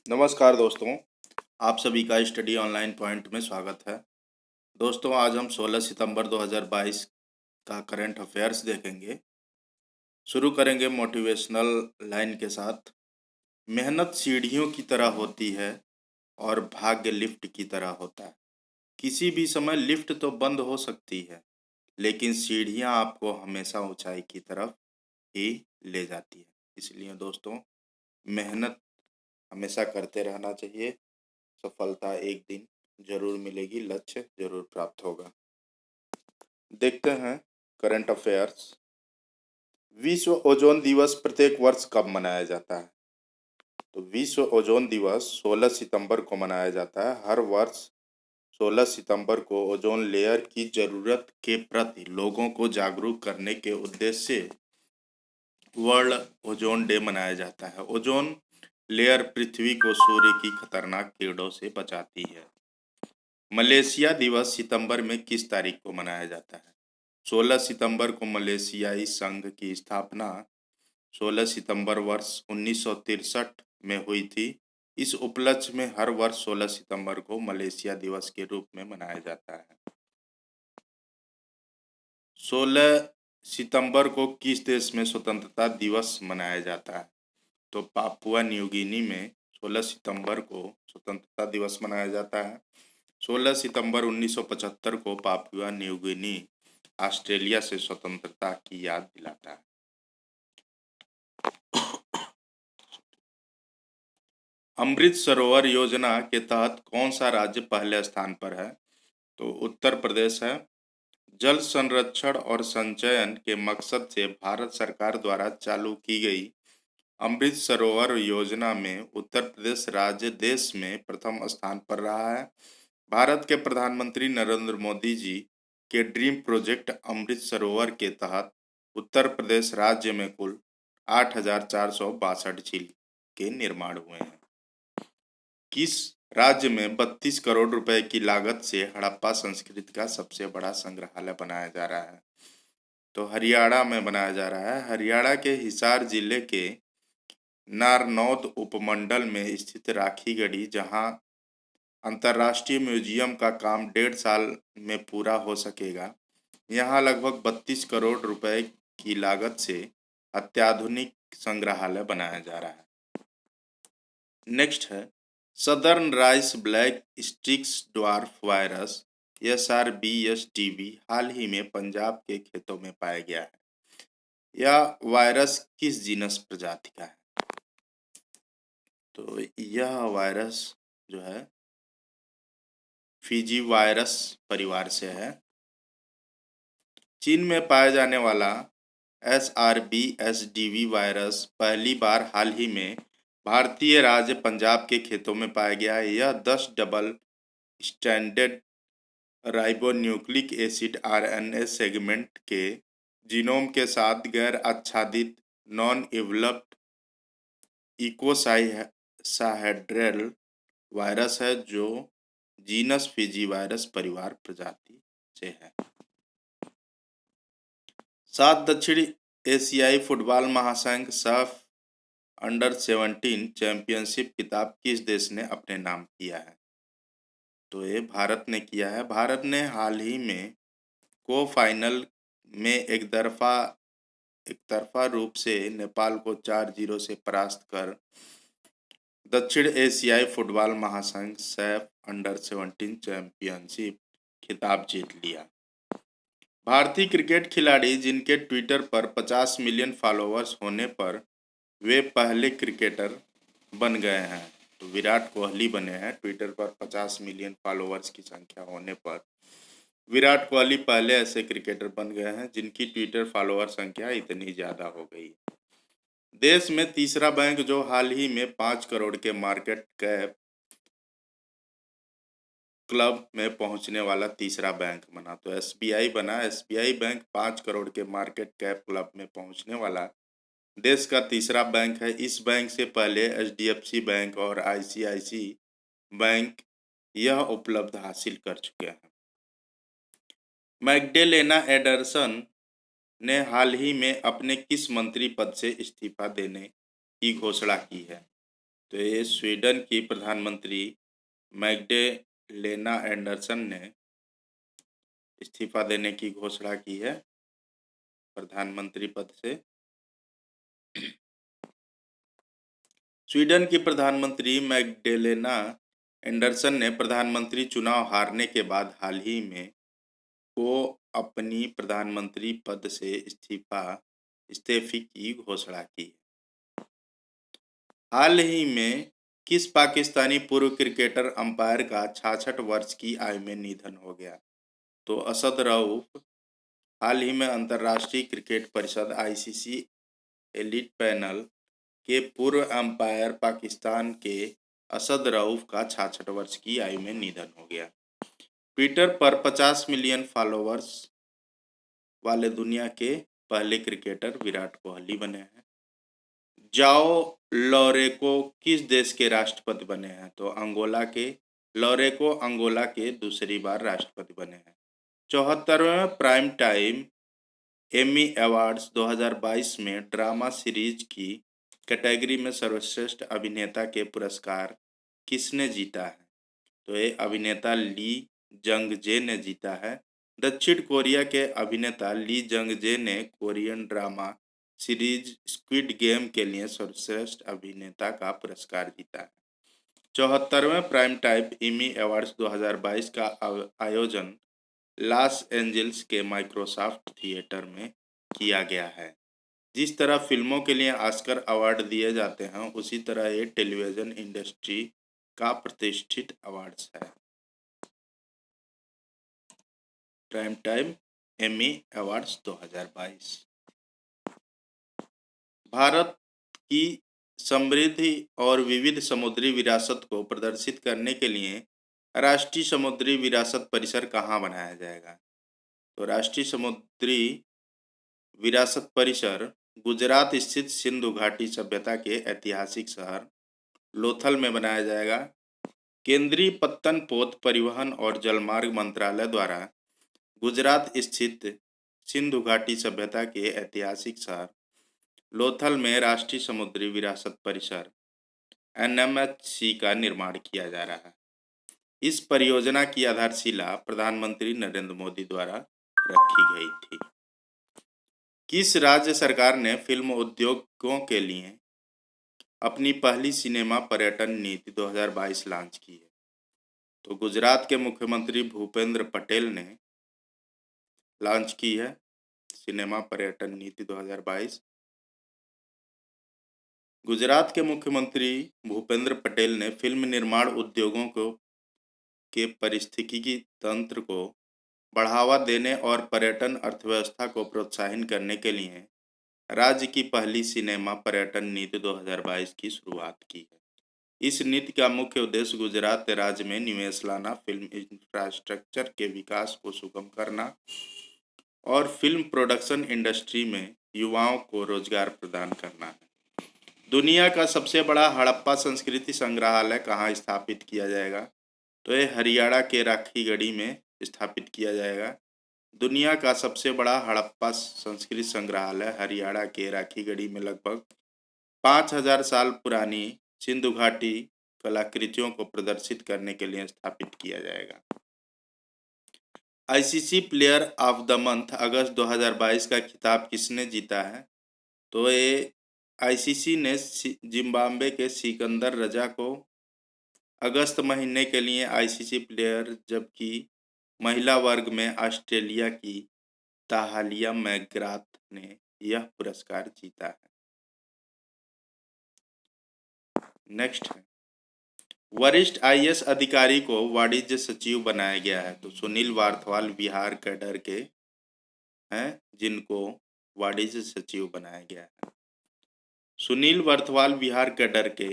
नमस्कार दोस्तों, आप सभी का स्टडी ऑनलाइन पॉइंट में स्वागत है। दोस्तों, आज हम 16 सितंबर 2022 का करंट अफेयर्स देखेंगे। शुरू करेंगे मोटिवेशनल लाइन के साथ। मेहनत सीढ़ियों की तरह होती है और भाग्य लिफ्ट की तरह होता है। किसी भी समय लिफ्ट तो बंद हो सकती है, लेकिन सीढ़ियां आपको हमेशा ऊंचाई की तरफ ही ले जाती है। इसलिए दोस्तों, मेहनत हमेशा करते रहना चाहिए। सफलता एक दिन जरूर मिलेगी, लक्ष्य जरूर प्राप्त होगा। देखते हैं करंट अफेयर्स। विश्व ओजोन दिवस प्रत्येक वर्ष कब मनाया जाता है? तो विश्व ओजोन दिवस 16 सितंबर को मनाया जाता है। हर वर्ष 16 सितंबर को ओजोन लेयर की जरूरत के प्रति लोगों को जागरूक करने के उद्देश्य से वर्ल्ड ओजोन डे मनाया जाता है। ओजोन लेयर पृथ्वी को सूर्य की खतरनाक किरणों से बचाती है। मलेशिया दिवस सितंबर में किस तारीख को मनाया जाता है? 16 सितंबर को मलेशियाई संघ की स्थापना 16 सितंबर वर्ष 1963 में हुई थी। इस उपलक्ष्य में हर वर्ष 16 सितंबर को मलेशिया दिवस के रूप में मनाया जाता है। 16 सितंबर को किस देश में स्वतंत्रता दिवस मनाया जाता है? तो पापुआ न्यू गिनी में 16 सितंबर को स्वतंत्रता दिवस मनाया जाता है। 16 सितंबर 1975 को पापुआ न्यू गिनी ऑस्ट्रेलिया से स्वतंत्रता की याद दिलाता है। अमृत सरोवर योजना के तहत कौन सा राज्य पहले स्थान पर है? तो उत्तर प्रदेश है। जल संरक्षण और संचयन के मकसद से भारत सरकार द्वारा चालू की गई अमृत सरोवर योजना में उत्तर प्रदेश राज्य देश में प्रथम स्थान पर रहा है। भारत के प्रधानमंत्री नरेंद्र मोदी जी के ड्रीम प्रोजेक्ट अमृत सरोवर के तहत उत्तर प्रदेश राज्य में कुल 8,462 झील के निर्माण हुए हैं। किस राज्य में 32 करोड़ रुपए की लागत से हड़प्पा संस्कृति का सबसे बड़ा संग्रहालय बनाया जा रहा है? तो हरियाणा में बनाया जा रहा है। हरियाणा के हिसार जिले के नारनौद उपमंडल में स्थित राखी गढ़ी, जहां अंतर्राष्ट्रीय म्यूजियम का काम 1.5 साल में पूरा हो सकेगा। यहाँ लगभग 32 करोड़ रुपए की लागत से अत्याधुनिक संग्रहालय बनाया जा रहा है। नेक्स्ट है southern rice black sticks dwarf virus SRBSDV हाल ही में पंजाब के खेतों में पाया गया है। यह वायरस किस जीनस प्रजाति का है? तो यह वायरस जो है फीजी वायरस परिवार से है। चीन में पाया जाने वाला SRBSDV वायरस पहली बार हाल ही में भारतीय राज्य पंजाब के खेतों में पाया गया है। यह 10 double stranded ribonucleic acid RNA segment के जीनोम के साथ गैर आच्छादित नॉन इवलप्ड इकोसाहेड्रल वायरस है, जो जीनस फीजी वायरस परिवार प्रजाति से है। 7 दक्षिण एशियाई फुटबॉल महासंघ सफ अंडर-17 चैंपियनशिप खिताब किस देश ने अपने नाम किया है? तो ये भारत ने किया है। भारत ने हाल ही में को फाइनल में एकतरफा रूप से नेपाल को 4-0 से परास्त कर दक्षिण एशियाई फुटबॉल महासंघ सैफ अंडर-17 चैंपियनशिप खिताब जीत लिया। भारतीय क्रिकेट खिलाड़ी जिनके ट्विटर पर 50 मिलियन फॉलोअर्स होने पर वे पहले क्रिकेटर बन गए हैं। तो विराट कोहली बने हैं। ट्विटर पर 50 मिलियन फॉलोअर्स की संख्या होने पर विराट कोहली पहले ऐसे क्रिकेटर बन गए हैं जिनकी ट्विटर फॉलोअर संख्या इतनी ज़्यादा हो गई। देश में तीसरा बैंक जो हाल ही में 5 करोड़ के मार्केट कैप क्लब में पहुंचने वाला तीसरा बैंक बना, तो SBI बना। SBI बैंक 5 करोड़ के मार्केट कैप क्लब में पहुंचने वाला देश का तीसरा बैंक है। इस बैंक से पहले HDFC बैंक और ICICI बैंक यह उपलब्ध हासिल कर चुके हैं। मैग्डेलेना एंडरसन ने हाल ही में अपने किस मंत्री पद से इस्तीफा देने की घोषणा की है? तो ये स्वीडन की प्रधानमंत्री मैग्डेलेना एंडरसन ने इस्तीफा देने की घोषणा की है प्रधानमंत्री पद से। स्वीडन की प्रधानमंत्री मैग्डेलेना एंडरसन ने प्रधानमंत्री चुनाव हारने के बाद हाल ही में को अपनी प्रधानमंत्री पद से इस्तीफे की घोषणा की। हाल ही में किस पाकिस्तानी पूर्व क्रिकेटर अंपायर का 66 वर्ष की आयु में निधन हो गया? तो असद रऊफ हाल ही में अंतर्राष्ट्रीय क्रिकेट परिषद आईसीसी एलीट पैनल के पूर्व अंपायर पाकिस्तान के असद रऊफ का 66 वर्ष की आयु में निधन हो गया। ट्विटर पर 50 मिलियन फॉलोअर्स वाले दुनिया के पहले क्रिकेटर विराट कोहली बने हैं। जाओ लोरेको किस देश के राष्ट्रपति बने हैं? तो अंगोला के। लोरेको अंगोला के दूसरी बार राष्ट्रपति बने हैं। 74वें प्राइम टाइम एमी अवार्ड्स 2022 में ड्रामा सीरीज की कैटेगरी में सर्वश्रेष्ठ अभिनेता के पुरस्कार किसने जीता है? तो ये अभिनेता ली जंग जे ने जीता है। दक्षिण कोरिया के अभिनेता ली जंग जे ने Korean drama series squid game के लिए सर्वश्रेष्ठ अभिनेता का पुरस्कार जीता है। 74वें प्राइम टाइम एमी अवार्ड्स 2022 का आयोजन लॉस एंजल्स के माइक्रोसॉफ्ट थिएटर में किया गया है। जिस तरह फिल्मों के लिए ऑस्कर अवार्ड दिए जाते हैं, उसी तरह ये टेलीविजन इंडस्ट्री का प्रतिष्ठित अवार्ड्स है। Prime time Emmy awards 2022 Bharat की समृद्धि और विविध समुद्री विरासत को प्रदर्शित करने के लिए राष्ट्रीय समुद्री विरासत परिसर कहाँ बनाया जाएगा? तो राष्ट्रीय समुद्री विरासत परिसर गुजरात स्थित सिंधु घाटी सभ्यता के ऐतिहासिक शहर लोथल में बनाया जाएगा। केंद्रीय पत्तन पोत परिवहन और जलमार्ग मंत्रालय द्वारा गुजरात स्थित सिंधु घाटी सभ्यता के ऐतिहासिक शहर लोथल में राष्ट्रीय समुद्री विरासत परिसर एनएमएचसी का निर्माण किया जा रहा है। इस परियोजना की आधारशिला प्रधानमंत्री नरेंद्र मोदी द्वारा रखी गई थी। किस राज्य सरकार ने फिल्म उद्योगों के लिए अपनी पहली सिनेमा पर्यटन नीति 2022 लॉन्च की है? तो गुजरात के मुख्यमंत्री भूपेंद्र पटेल ने लॉन्च की है सिनेमा पर्यटन नीति 2022। गुजरात के मुख्यमंत्री भूपेंद्र पटेल ने फिल्म निर्माण उद्योगों के पारिस्थितिकी तंत्र को बढ़ावा देने और पर्यटन अर्थव्यवस्था को प्रोत्साहित करने के लिए राज्य की पहली सिनेमा पर्यटन नीति 2022 की शुरुआत की है। इस नीति का मुख्य उद्देश्य गुजरात राज्य में निवेश लाना, फिल्म इंफ्रास्ट्रक्चर के विकास को सुगम करना और फिल्म प्रोडक्शन इंडस्ट्री में युवाओं को रोजगार प्रदान करना है। दुनिया का सबसे बड़ा हड़प्पा संस्कृति संग्रहालय कहाँ स्थापित किया जाएगा? तो ये हरियाणा के राखीगढ़ी में स्थापित किया जाएगा। दुनिया का सबसे बड़ा हड़प्पा संस्कृति संग्रहालय हरियाणा के राखीगढ़ी में लगभग 5000 साल पुरानी सिंधु घाटी कलाकृतियों को प्रदर्शित करने के लिए स्थापित किया जाएगा। ICC player of the month अगस्त 2022 का खिताब किसने जीता है? तो ये आईसीसी ने जिम्बाब्वे के सिकंदर रजा को अगस्त महीने के लिए आईसीसी प्लेयर, जबकि महिला वर्ग में ऑस्ट्रेलिया की ताहालिया मैकग्राथ ने यह पुरस्कार जीता है। नेक्स्ट है, वरिष्ठ आईएएस अधिकारी को वाणिज्य सचिव बनाया गया है। तो सुनील वार्थवाल बिहार कैडर के हैं जिनको वाणिज्य सचिव बनाया गया है। सुनील वार्थवाल बिहार कैडर के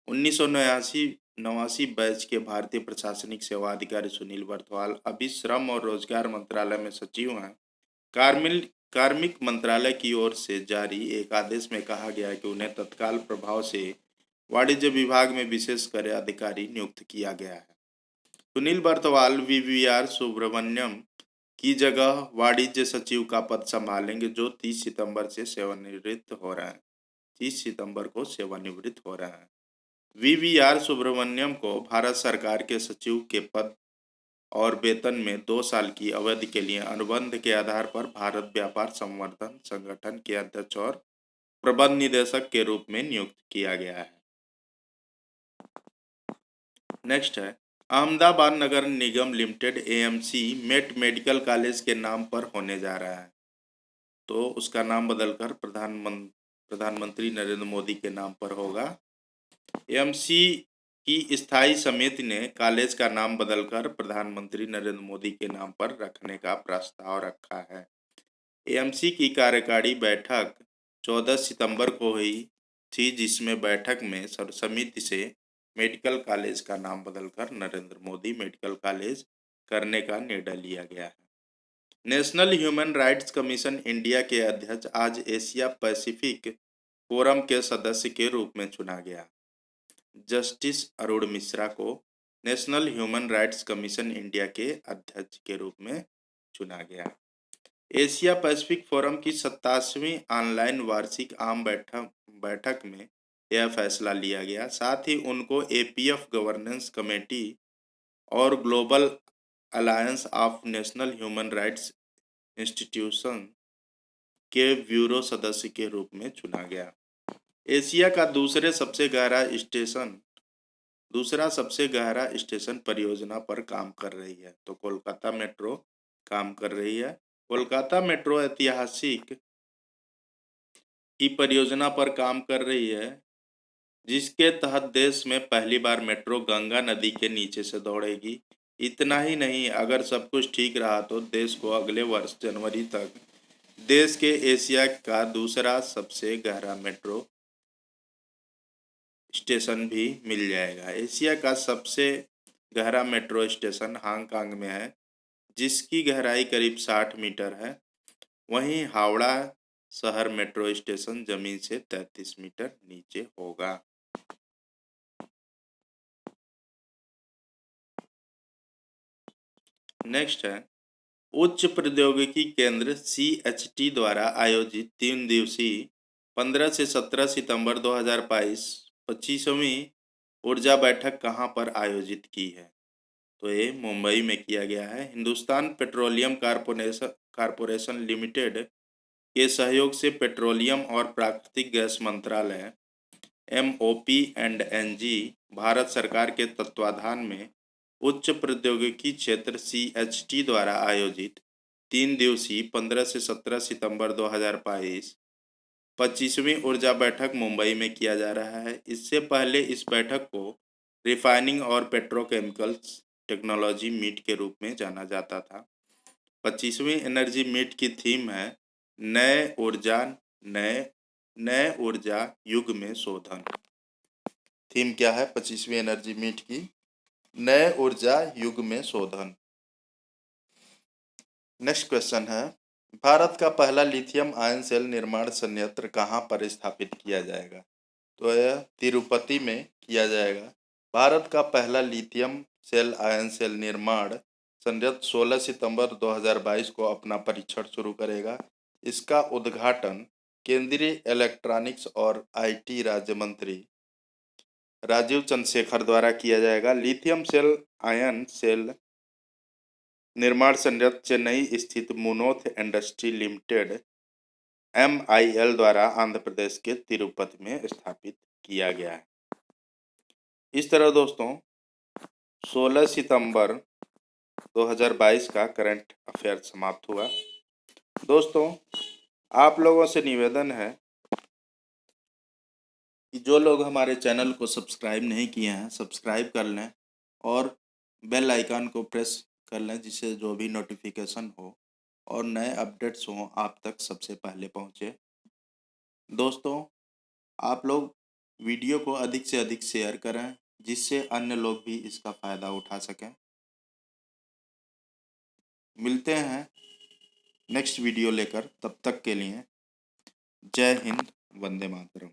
1989 बैच के भारतीय प्रशासनिक सेवा अधिकारी सुनील वार्थवाल अभी श्रम और रोजगार मंत्रालय में सचिव हैं। कार्मिक मंत्रालय की ओर से जारी एक आदेश में कहा गया है कि उन्हें तत्काल प्रभाव से वाणिज्य विभाग में विशेष कार्य अधिकारी नियुक्त किया गया है। सुनील वार्थवाल वीवीआर सुब्रमण्यम की जगह वाणिज्य सचिव का पद संभालेंगे, जो 30 सितंबर से सेवानिवृत्त हो रहे हैं। 30 सितंबर को सेवानिवृत्त हो रहे हैं। वीवीआर सुब्रमण्यम को भारत सरकार के सचिव के पद और वेतन में 2 साल की अवधि के लिए अनुबंध के आधार पर भारत व्यापार संवर्धन संगठन के अध्यक्ष और प्रबंध निदेशक के रूप में नियुक्त किया गया है। नेक्स्ट है, Ahmedabad Nagar Nigam limited AMC MET medical college के नाम पर होने जा रहा है, तो उसका नाम बदलकर प्रधानमंत्री नरेंद्र मोदी के नाम पर होगा। एएमसी की स्थायी समिति ने कॉलेज का नाम बदलकर प्रधानमंत्री नरेंद्र मोदी के नाम पर रखने का प्रस्ताव रखा है। एएमसी की कार्यकारी बैठक 14 सितंबर को हुई थी, जिसमें बैठक में सर्वसम्मति से मेडिकल कॉलेज का नाम बदलकर नरेंद्र मोदी मेडिकल कॉलेज करने का निर्णय लिया गया है। National human rights commission India के अध्यक्ष आज एशिया पैसिफिक फोरम के सदस्य के रूप में चुना गया। जस्टिस अरुण मिश्रा को national human rights commission India के अध्यक्ष के रूप में चुना गया। एशिया पैसिफिक फोरम की 27वीं ऑनलाइन वार्षिक आम बैठक में यह फैसला लिया गया। साथ ही उनको एपीएफ गवर्नेंस कमेटी और global alliance of national human rights institution के ब्यूरो सदस्य के रूप में चुना गया। एशिया का दूसरा सबसे गहरा स्टेशन परियोजना पर काम कर रही है, तो कोलकाता मेट्रो काम कर रही है। कोलकाता मेट्रो ऐतिहासिक की परियोजना पर काम कर रही है, जिसके तहत देश में पहली बार मेट्रो गंगा नदी के नीचे से दौड़ेगी। इतना ही नहीं, अगर सब कुछ ठीक रहा तो देश को अगले वर्ष जनवरी तक देश के एशिया का दूसरा सबसे गहरा मेट्रो स्टेशन भी मिल जाएगा। एशिया का सबसे गहरा मेट्रो स्टेशन हांगकांग में है, जिसकी गहराई करीब 60 मीटर है। वहीं हावड़ा शहर मेट्रो स्टेशन जमीन से 33 मीटर नीचे होगा। नेक्स्ट है, उच्च प्रौद्योगिकी केंद्र CHT द्वारा आयोजित 3 दिवसीय 15 से 17 सितंबर 2022 25वीं ऊर्जा बैठक कहां पर आयोजित की है, तो ये मुंबई में किया गया है। हिंदुस्तान पेट्रोलियम कारपोरेशन लिमिटेड के सहयोग से पेट्रोलियम और प्राकृतिक गैस मंत्रालय MOP&NG भारत सरकार के तत्वाधान में उच्च प्रौद्योगिकी क्षेत्र CHT द्वारा आयोजित 3 दिवसीय 15 से 17 सितंबर 2022 25वीं ऊर्जा बैठक मुंबई में किया जा रहा है। इससे पहले इस बैठक को रिफाइनिंग और पेट्रोकेमिकल्स टेक्नोलॉजी मीट के रूप में जाना जाता था। 25वीं एनर्जी मीट की थीम है नए ऊर्जा युग में शोधन। थीम क्या है 25वीं एनर्जी मीट की? नए ऊर्जा युग में शोधन। नेक्स्ट क्वेश्चन है, भारत का पहला लिथियम आयन सेल निर्माण संयंत्र कहां पर स्थापित किया जाएगा, तो यह तिरुपति में किया जाएगा। भारत का पहला लिथियम सेल आयन सेल निर्माण संयंत्र 16 सितंबर 2022 को अपना परीक्षण शुरू करेगा। इसका उद्घाटन केंद्रीय इलेक्ट्रॉनिक्स और IT राज्य मंत्री राजीव चंद्रशेखर द्वारा किया जाएगा। लिथियम सेल आयन सेल निर्माण संयंत्र चेन्नई स्थित मुनोथ इंडस्ट्री लिमिटेड MIL द्वारा आंध्र प्रदेश के तिरुपति में स्थापित किया गया है। इस तरह दोस्तों 16 सितंबर 2022 का करंट अफेयर समाप्त हुआ। दोस्तों, आप लोगों से निवेदन है कि जो लोग हमारे चैनल को सब्सक्राइब नहीं किए हैं, सब्सक्राइब कर लें और बेल आइकन को प्रेस कर लें, जिससे जो भी नोटिफिकेशन हो और नए अपडेट्स हों आप तक सबसे पहले पहुंचे। दोस्तों, आप लोग वीडियो को अधिक से अधिक शेयर करें, जिससे अन्य लोग भी इसका फ़ायदा उठा सकें। मिलते हैं नेक्स्ट वीडियो लेकर, तब तक के लिए जय हिंद, वंदे मातरम।